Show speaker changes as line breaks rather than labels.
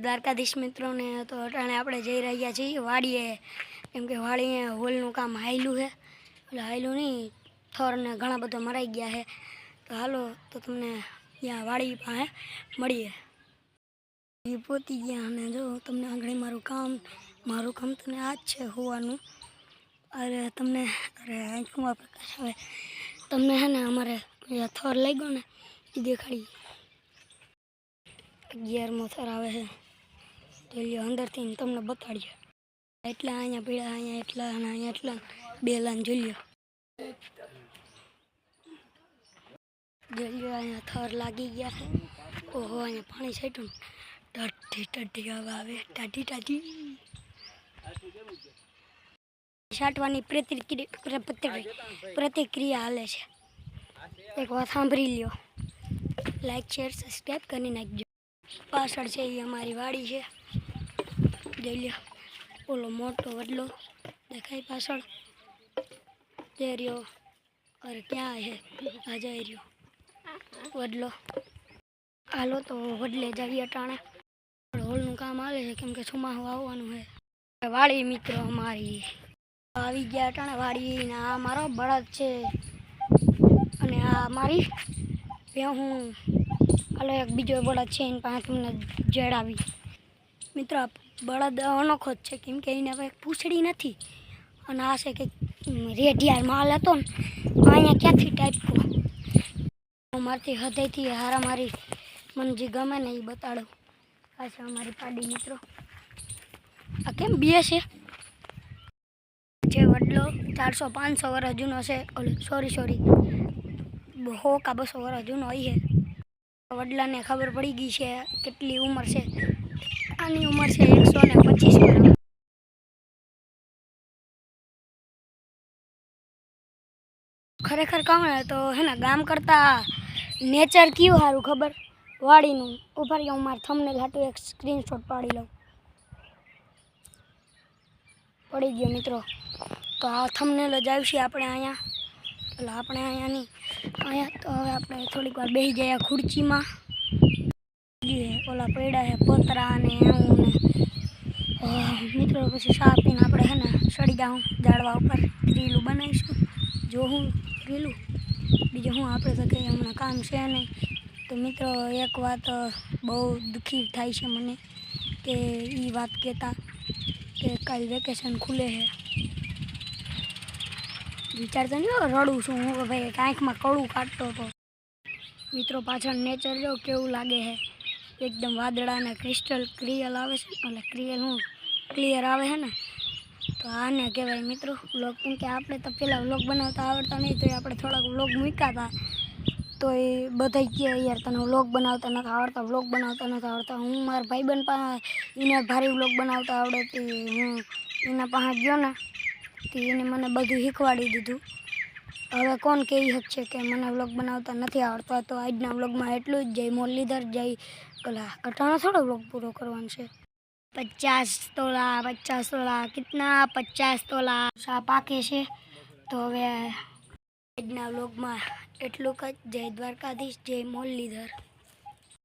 દ્વારકાધીશ મિત્રોને તો અટાણે આપણે જઈ રહ્યા છીએ વાડીએ, કેમ કે વાડીએ હોલનું કામ હાયલું છે. એટલે હાયલું નહીં, થોરને ઘણા બધા મરાઈ ગયા છે. તો હાલો તો તમને ત્યાં વાડી પાસે મળીએ. એ પહોંચી ગયા અને જો તમને આગળ મારું કામ તને આ જ છે હોવાનું. અરે તમને આંખમાં પ્રકાશ આવે તમને છે ને અમારે થોર લઈ ગયો ને એ દેખાડી. 11મો થર આવે છે. જોઈ અંદરથી તમને બતાડીએ. એટલા અહીંયા પીળા, અહીંયા એટલા અને અહીંયા એટલા 2 લાઈન જોઈ લો. અહીંયા થર લાગી ગયા છે. ઓહો, અહીંયા પાણી છાંટ્યું. ટાઢી હવા આવે, ટાઢી છાંટવાની પ્રતિક્રિયા હાલે છે. એક વાત સાંભળી લ્યો. લાઈક, શેર, સબસ્ક્રાઈબ કરી નાખજો. પાછળ છે એ અમારી વાડી છે. જોઈ લ્યો, ઓલો મોટો વડલો દેખાય પાછળ જઈ રહ્યો. અરે ક્યાં છે? આ જઈ રહ્યો વડલો. હાલો તો વડલે જઈએ અટાણે. હોલનું કામ આવે છે કેમ કે ચોમાસું આવવાનું છે. વાડી મિત્રો અમારી આવી ગયા અટાણે વાડી. આ મારો બળદ છે અને આ મારી હું હાલો એક બીજો બળદ છે એની પાસે તમને જડાવી. મિત્રો બળદ અનોખો જ છે કેમ કે એને હવે પૂંછડી નથી અને આ છે કે રેઢિયાર માલ હતો ને અહીંયા ક્યાંથી ટાઈપ મારથી હૃદયથી હારા મારી મને જે ગમે ને એ બતાડો. આ છે અમારી પાડી મિત્રો. આ કેમ બે છે? જે વડલો 400-500 વર્ષ જૂનો છે. સોરી 100 કે 200 વર્ષ જૂનો હોય છે. વડલાને ખબર પડી ગઈ છે કેટલી ઉંમર છે. આની ઉંમર છે 125 વર્ષ. ખરેખર કહું ને તો હે ને ગામ કરતાં નેચર કયું સારું ખબર? વાડીનું. ઉભા રહ્યો, હું મારા થંબનેલ હાટું એક સ્ક્રીનશોટ પાડી લઉં. પડી ગયો મિત્રો. તો આ થંબનેલ જ આવશે આપણે અહીંયા. એટલે આપણે અહીંયા તો હવે આપણે થોડીક વાર બેસી જાય ખુરચીમાં. ઓલા પડ્યા છે પતરા ને એવું ને મિત્રો. પછી ચા પીને આપણે છે ને સડી જાઉં ઝાડવા ઉપર. રીલું બનાવીશું. જો હું રીલું બીજું હું આપણે તો કંઈ હમણાં કામ છે નહીં. તો મિત્રો એક વાત બહુ દુઃખી થાય છે મને કે એ વાત કહેતા કે કાલ વેકેશન ખુલે છે. વિચારતો નહીં રડું છું હું કે ભાઈ આંખમાં કળું કાઢતો હતો. મિત્રો પાછળ નેચર જો કેવું લાગે છે. એકદમ વાદળા અને ક્લિયર આવે છે. એટલે ક્લિયર આવે છે ને. તો આને કહેવાય મિત્રો વ્લોગ. કેમ કે આપણે તો પહેલાં વ્લોગ બનાવતા આવડતા નહીં, તો આપણે થોડાક વ્લોગ મૂક્યા હતા. તો એ બધા કહે યાર તને વ્લોગ બનાવતા નથી આવડતા, વ્લોગ બનાવતા નથી આવડતા. હું મારા ભાઈબંધ પાસે એને ભારે વ્લોગ બનાવતા આવડે તે હું એના પાસે ગયો ને તો એને મને બધું શીખવાડી દીધું. હવે કોણ કહી શકશે કે મને વ્લોગ બનાવતા નથી આવડતા? તો આજના વ્લોગમાં એટલું જ. જય મુરલીધર, જય ઓલા. અટાણા થોડો વ્લોગ પૂરો કરવાનો છે. 50 તોલા કિતના 50 તોલા શા પાકે છે. તો હવે આજના વ્લોગમાં એટલું જ. જય દ્વારકાધીશ, જય મુરલીધર.